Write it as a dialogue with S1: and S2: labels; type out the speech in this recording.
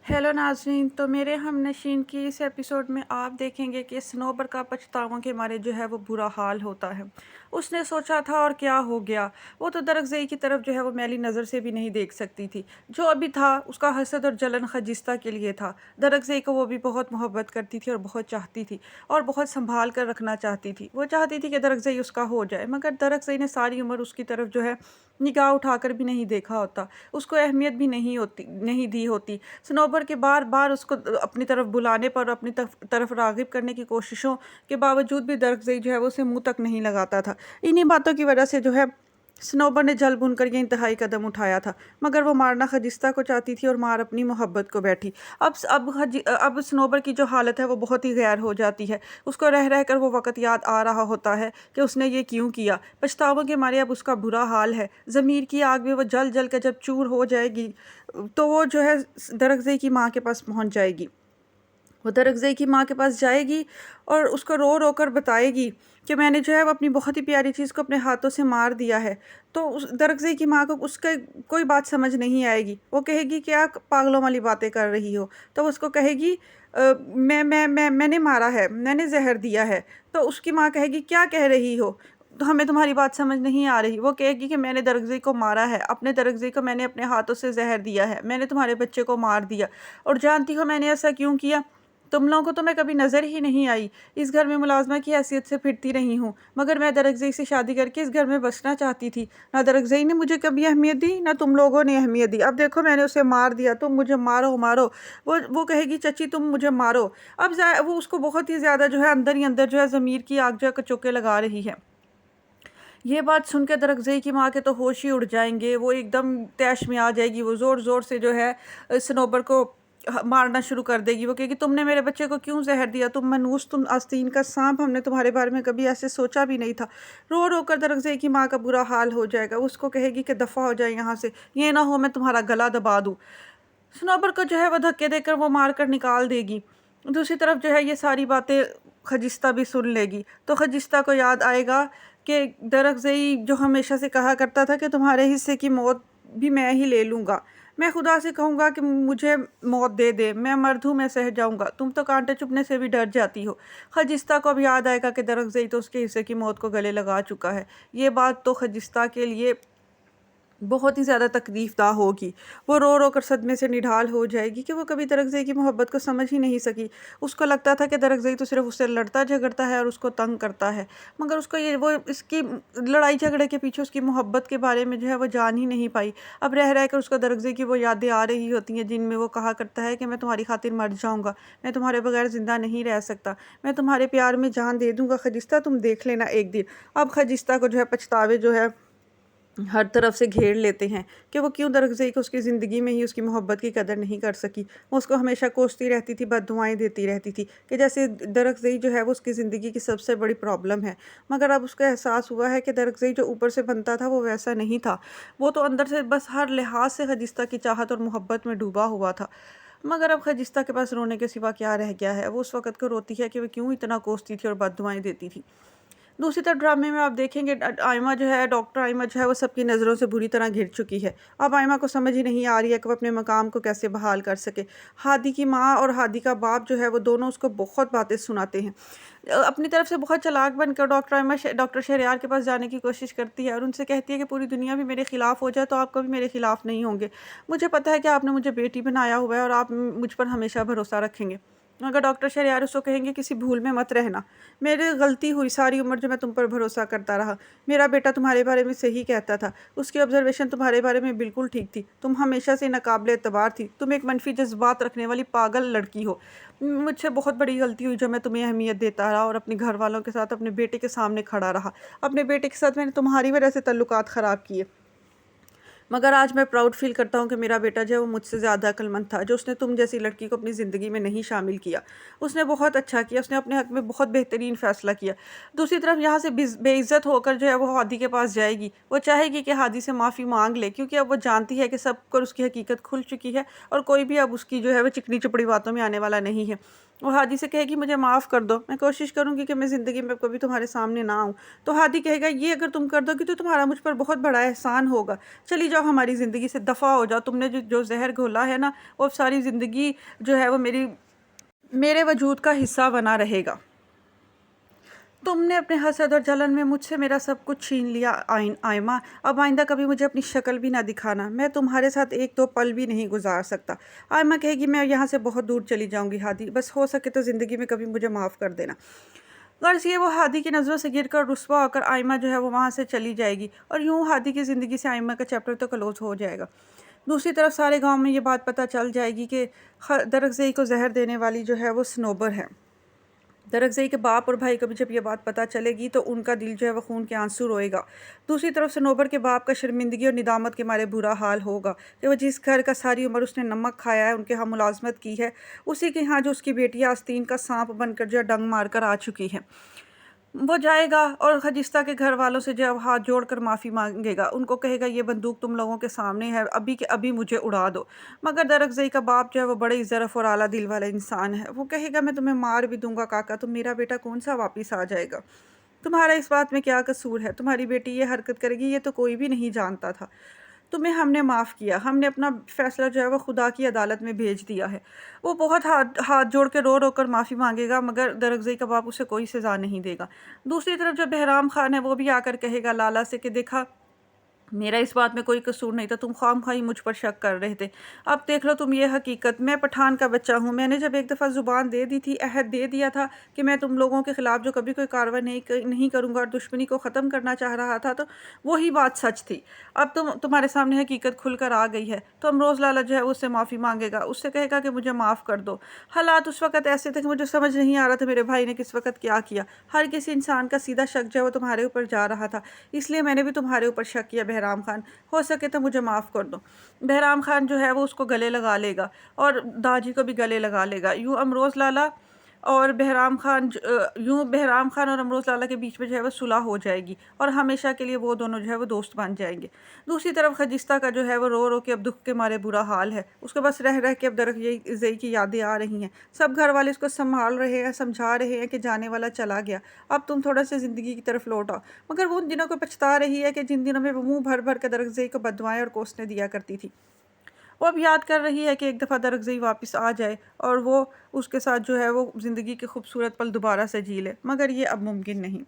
S1: Hello नाज़रीन। तो मेरे हमनशीन की इस एपिसोड में आप देखेंगे कि स्नोबर का पछतावा के मारे जो है वो बुरा हाल होता है। उसने सोचा था और क्या हो गया। वो तो दरगज़ई की तरफ जो है वो मैली नज़र से भी नहीं देख सकती थी। जो अभी था उसका हसद और जलन खजिस्ता के लिए था। दरगज़ई को वो भी बहुत मोहब्बत करती थी और बहुत चाहती थी और बहुत संभाल कर रखना चाहती थी। वो चाहती थी कि दरगज़ई उसका हो जाए, मगर दरगज़ई ने सारी उम्र उसकी तरफ जो है निगाह उठाकर भी नहीं देखा होता, उसको अहमियत भी नहीं दी होती। सनोबर के बार-बार उसको अपनी तरफ बुलाने पर, अपनी तरफ राग़िब करने की कोशिशों के बावजूद भी दरगज़ई जो है वो उसे मुँह तक नहीं लगाता था। इन्हीं बातों की वजह से जो है सनोबर ने जल भून कर ये इंतहाई कदम उठाया था, मगर वो मारना खजिस्ता को चाहती थी और मार अपनी मोहब्बत को बैठी। अब सनोबर की जो हालत है वो बहुत ही गैर हो जाती है। उसको रह रह कर वो वक़्त याद आ रहा होता है कि उसने ये क्यों किया। पछतावे के मारे अब उसका बुरा हाल है। ज़मीर की आग में वो जल कर जब चूर हो जाएगी, तो वो जो है दरगज़ई की माँ के पास पहुँच जाएगी। वो दरगज़ई की माँ के पास जाएगी और उसको रो रो कर बताएगी कि मैंने जो है वो अपनी बहुत ही प्यारी चीज़ को अपने हाथों से मार दिया है। तो उस दरगज़ई की माँ को उसका कोई बात समझ नहीं आएगी। वो कहेगी क्या पागलों वाली बातें कर रही हो। तो उसको कहेगी मैंने मारा है, मैंने ज़हर दिया है। तो उसकी माँ कहेगी क्या कह रही हो, तो हमें तुम्हारी बात समझ नहीं आ रही। वो कहेगी कि मैंने दरगज़ई को मारा है, अपने दरगज़ई को मैंने अपने हाथों से ज़हर दिया है, मैंने तुम्हारे बच्चे को मार दिया। और जानती हो मैंने ऐसा क्यों किया? तुम लोगों को तो मैं कभी नज़र ही नहीं आई। इस घर में मुलाज़मा की हैसियत से फिरती रही हूँ, मगर मैं दरगज़ई से शादी करके इस घर में बसना चाहती थी। ना दरगज़ई ने मुझे कभी अहमियत दी, ना तुम लोगों ने अहमियत दी। अब देखो मैंने उसे मार दिया, तुम मुझे मारो मारो। वो कहेगी चची तुम मुझे मारो। वो उसको बहुत ही ज़्यादा जो है अंदर ही अंदर जो है ज़मीर की आग जो है कचोके लगा रही है। ये बात सुन के दरगज़ई की माँ के तो होश ही उड़ जाएँगे। वो एकदम तैश में आ जाएगी। वो ज़ोर-ज़ोर से जो है सनोबर को मारना शुरू कर देगी। वो कहेगी तुमने मेरे बच्चे को क्यों ज़हर दिया? तुम मनहूस, तुम आस्तीन का साँप, हमने तुम्हारे बारे में कभी ऐसे सोचा भी नहीं था। रो-रो कर दरगज़ई की माँ का बुरा हाल हो जाएगा। उसको कहेगी कि दफ़ा हो जाए यहाँ से, ये ना हो मैं तुम्हारा गला दबा दूँ। सनोबर को जो है वो धक्के देकर वो मार कर निकाल देगी। दूसरी तरफ जो है ये सारी बातें खजिस्ता भी सुन लेगी। तो खजिस्ता को याद आएगा कि दरगज़ई जो हमेशा से कहा करता था कि तुम्हारे हिस्से की मौत भी मैं ही ले लूँगा। मैं खुदा से कहूँगा कि मुझे मौत दे दे, मैं मर्द हूँ, मैं सह जाऊँगा, तुम तो कांटे चुभने से भी डर जाती हो। खजिस्ता को अब याद आएगा कि दरगज़ई तो उसके हिस्से की मौत को गले लगा चुका है। ये बात तो खजिस्ता के लिए बहुत ही ज़्यादा तकलीफ़दा होगी। वो रो रो कर सदमे से निढाल हो जाएगी कि वो कभी दरगज़ई की मोहब्बत को समझ ही नहीं सकी। उसको लगता था कि दरगज़ई तो सिर्फ़ उससे लड़ता झगड़ता है और उसको तंग करता है। मगर उसको ये वो इसकी लड़ाई झगड़े के पीछे उसकी मोहब्बत के बारे में जो है वो जान ही नहीं पाई। अब रह रह कर उसको दरगज़ई की वो यादें आ रही होती हैं जिनमें वो कहा करता है कि मैं तुम्हारी खातिर मर जाऊँगा, मैं तुम्हारे बगैर ज़िंदा नहीं रह सकता, मैं तुम्हारे प्यार में जान दे दूँगा खजिस्ता, तुम देख लेना एक दिन। अब खजिस्ता को जो है पछतावे जो है हर तरफ से घेर लेते हैं कि वो क्यों दरगज़ई को उसकी ज़िंदगी में ही उसकी मोहब्बत की कदर नहीं कर सकी। वो उसको हमेशा कोसती रहती थी, बददुआएँ देती रहती थी कि जैसे दरगज़ई जो है वो उसकी ज़िंदगी की सबसे बड़ी प्रॉब्लम है। मगर अब उसको एहसास हुआ है कि दरगज़ई जो ऊपर से बनता था वो वैसा नहीं था। वो तो अंदर से बस हर लिहाज से खजिस्ता की चाहत और मोहब्बत में डूबा हुआ था। मगर अब खजिस्ता के पास रोने के सिवा क्या रह गया है। वो उस वक़्त को रोती है कि वो क्यों इतना कोसती थी और बददुआएँ देती थी। दूसरी तरफ ड्रामे में आप देखेंगे आइमा जो है, डॉक्टर आइमा जो है वो सबकी नज़रों से बुरी तरह घिर चुकी है। अब आइमा को समझ ही नहीं आ रही है कि वो अपने मकाम को कैसे बहाल कर सके। हादी की माँ और हादी का बाप जो है वो दोनों उसको बहुत बातें सुनाते हैं। अपनी तरफ से बहुत चालाक बनकर डॉक्टर शहरयार के पास जाने की कोशिश करती है और उनसे कहती है कि पूरी दुनिया भी मेरे खिलाफ़ हो जाए तो आप कभी मेरे खिलाफ़ नहीं होंगे। मुझे पता है कि आपने मुझे बेटी बनाया हुआ है और आप मुझ पर हमेशा भरोसा रखेंगे। मगर डॉक्टर शहरयार उसको कहेंगे किसी भूल में मत रहना। मेरी गलती हुई सारी उम्र जो मैं तुम पर भरोसा करता रहा। मेरा बेटा तुम्हारे बारे में सही कहता था। उसकी ऑब्ज़र्वेशन तुम्हारे बारे में बिल्कुल ठीक थी। तुम हमेशा से नाकाबिले एतबार थी। तुम एक मनफी जज़्बात रखने वाली पागल लड़की हो। मुझसे बहुत बड़ी गलती हुई जो मैं तुम्हें अहमियत देता रहा और अपने घर वालों के साथ अपने बेटे के सामने खड़ा रहा। अपने बेटे के साथ मैंने तुम्हारी वजह से तल्लुकात ख़राब किए। मगर आज मैं प्राउड फ़ील करता हूँ कि मेरा बेटा जो है वो मुझसे ज़्यादा अक्लमंद था, जो उसने तुम जैसी लड़की को अपनी ज़िंदगी में नहीं शामिल किया। उसने बहुत अच्छा किया, उसने अपने हक़ में बहुत बेहतरीन फ़ैसला किया। दूसरी तरफ यहाँ से बेइज़्ज़त होकर जो है वो हादी के पास जाएगी। वो चाहेगी कि हादी से माफ़ी माँग ले, क्योंकि अब वो जानती है कि सबको उसकी हकीकत खुल चुकी है और कोई भी अब उसकी जो है वो चिकनी-चुपड़ी बातों में आने वाला नहीं है। वो हादी से कहेगी मुझे माफ़ कर दो, मैं कोशिश करूँगी कि मैं ज़िंदगी में कभी तुम्हारे सामने ना आऊँ। तो हादी कहेगा ये अगर तुम कर दोगी तो तुम्हारा मुझ पर बहुत बड़ा एहसान होगा। चली जाओ جاؤ ہماری زندگی سے، دفع ہو جاؤ، تم نے جو زہر گھولا ہے نا وہ ساری زندگی جو ہے وہ میرے وجود کا حصہ بنا رہے گا۔ تم نے اپنے حسد اور جلن میں مجھ سے میرا سب کچھ چھین لیا آئمہ، اب آئندہ کبھی مجھے اپنی شکل بھی نہ دکھانا، میں تمہارے ساتھ ایک دو پل بھی نہیں گزار سکتا۔ آئمہ کہے گی میں یہاں سے بہت دور چلی جاؤں گی ہادی، بس ہو سکے تو زندگی میں کبھی مجھے معاف کر دینا۔ غرض یہ وہ ہادی کی نظروں سے گر کر رسوا ہو کر آئمہ جو ہے وہ وہاں سے چلی جائے گی، اور یوں ہادی کی زندگی سے آئمہ کا چیپٹر تو کلوز ہو جائے گا۔ دوسری طرف سارے گاؤں میں یہ بات پتہ چل جائے گی کہ درخزئی کو زہر دینے والی جو ہے وہ صنوبر ہے۔ درخزئی کے باپ اور بھائی کو بھی جب یہ بات پتہ چلے گی تو ان کا دل جو ہے وہ خون کے آنسو روئے گا۔ دوسری طرف صنوبر کے باپ کا شرمندگی اور ندامت کے مارے برا حال ہوگا کہ وہ جس گھر کا ساری عمر اس نے نمک کھایا ہے، ان کے ہاں ملازمت کی ہے، اسی کے ہاں جو اس کی بیٹی آستین کا سانپ بن کر جو ڈنگ مار کر آ چکی ہے، وہ جائے گا اور خجستہ کے گھر والوں سے جو ہاتھ جوڑ کر معافی مانگے گا، ان کو کہے گا یہ بندوق تم لوگوں کے سامنے ہے، ابھی کہ ابھی مجھے اڑا دو۔ مگر درخزئی کا باپ جو ہے وہ بڑے ظرف اور اعلیٰ دل والا انسان ہے، وہ کہے گا میں تمہیں مار بھی دوں گا کاکا، تو میرا بیٹا کون سا واپس آ جائے گا؟ تمہارا اس بات میں کیا قصور ہے؟ تمہاری بیٹی یہ حرکت کرے گی یہ تو کوئی بھی نہیں جانتا تھا، تمہیں ہم نے معاف کیا، ہم نے اپنا فیصلہ جو ہے وہ خدا کی عدالت میں بھیج دیا ہے۔ وہ بہت ہاتھ جوڑ کے رو رو کر معافی مانگے گا، مگر درخزئی کا باپ اسے کوئی سزا نہیں دے گا۔ دوسری طرف جو بہرام خان ہے وہ بھی آ کر کہے گا لالا سے کہ دیکھا میرا اس بات میں کوئی قصور نہیں تھا، تم خواہ مخواہ مجھ پر شک کر رہے تھے، اب دیکھ لو تم یہ حقیقت، میں پٹھان کا بچہ ہوں، میں نے جب ایک دفعہ زبان دے دی تھی، عہد دے دیا تھا کہ میں تم لوگوں کے خلاف جو کبھی کوئی کارروائی نہیں کروں گا اور دشمنی کو ختم کرنا چاہ رہا تھا، تو وہی بات سچ تھی۔ اب تمہارے سامنے حقیقت کھل کر آ گئی ہے، تو امروز لالا جو ہے اس سے معافی مانگے گا، اس سے کہے گا کہ مجھے معاف کر دو۔ حالات اس وقت ایسے تھے کہ مجھے سمجھ نہیں آ رہا تھا میرے بھائی نے کس وقت کیا کیا، ہر کسی انسان کا سیدھا شک جو ہے وہ تمہارے اوپر جا رہا تھا، اس لیے میں نے بھی تمہارے اوپر شک کیا بہرام خان، ہو سکے تو مجھے معاف کر دو۔ بہرام خان جو ہے وہ اس کو گلے لگا لے گا اور داجی کو بھی گلے لگا لے گا، یوں بہرام خان اور امروز لالا کے بیچ میں جو ہے وہ صلح ہو جائے گی اور ہمیشہ کے لیے وہ دونوں جو ہے وہ دوست بن جائیں گے۔ دوسری طرف خجستہ کا جو ہے وہ رو رو کے اب دکھ کے مارے برا حال ہے، اس کو بس رہ رہ کے اب درخزئی کی یادیں آ رہی ہیں، سب گھر والے اس کو سنبھال رہے ہیں، سمجھا رہے ہیں کہ جانے والا چلا گیا، اب تم تھوڑا سے زندگی کی طرف لوٹ آؤ، مگر وہ ان دنوں کو پچھتا رہی ہے کہ جن دنوں میں وہ منہ بھر بھر کے درخزئی کو بددعائیں اور کوسنے دیا کرتی تھی۔ وہ اب یاد کر رہی ہے کہ ایک دفعہ درخزئی واپس آ جائے اور وہ اس کے ساتھ جو ہے وہ زندگی کے خوبصورت پل دوبارہ سے جی لے، مگر یہ اب ممکن نہیں۔